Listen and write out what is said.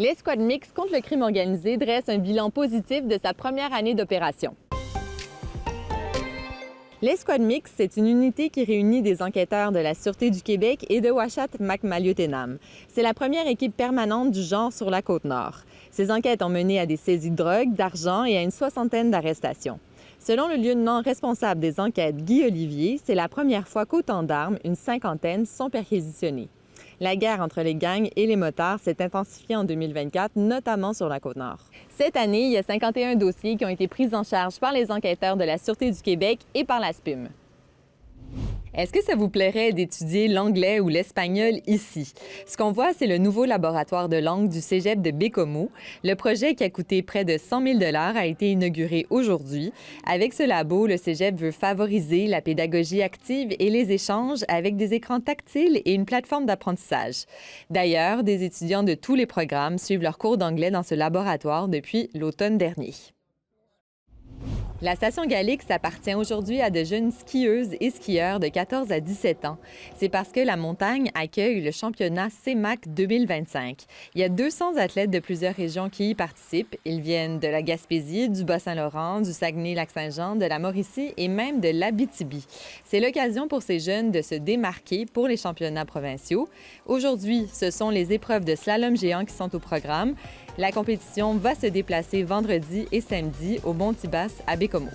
L'escouade mixte contre le crime organisé dresse un bilan positif de sa première année d'opération. L'escouade mixte, c'est une unité qui réunit des enquêteurs de la Sûreté du Québec et de Ouachata-Macmalieu-Tenam. C'est la première équipe permanente du genre sur la Côte-Nord. Ces enquêtes ont mené à des saisies de drogue, d'argent et à une soixantaine d'arrestations. Selon le lieutenant responsable des enquêtes, Guy Olivier, c'est la première fois qu'autant d'armes, une cinquantaine, sont perquisitionnées. La guerre entre les gangs et les motards s'est intensifiée en 2024, notamment sur la Côte-Nord. Cette année, il y a 51 dossiers qui ont été pris en charge par les enquêteurs de la Sûreté du Québec et par la SPUM. Est-ce que ça vous plairait d'étudier l'anglais ou l'espagnol ici? Ce qu'on voit, c'est le nouveau laboratoire de langue du Cégep de Bécomo. Le projet, qui a coûté près de 100 000 $, a été inauguré aujourd'hui. Avec ce labo, le Cégep veut favoriser la pédagogie active et les échanges avec des écrans tactiles et une plateforme d'apprentissage. D'ailleurs, des étudiants de tous les programmes suivent leurs cours d'anglais dans ce laboratoire depuis l'automne dernier. La station Galix appartient aujourd'hui à de jeunes skieuses et skieurs de 14 à 17 ans. C'est parce que la montagne accueille le championnat CEMAC 2025. Il y a 200 athlètes de plusieurs régions qui y participent. Ils viennent de la Gaspésie, du Bas-Saint-Laurent, du Saguenay-Lac-Saint-Jean, de la Mauricie et même de l'Abitibi. C'est l'occasion pour ces jeunes de se démarquer pour les championnats provinciaux. Aujourd'hui, ce sont les épreuves de slalom géant qui sont au programme. La compétition va se déplacer vendredi et samedi au Mont-Tibas à Bécomo.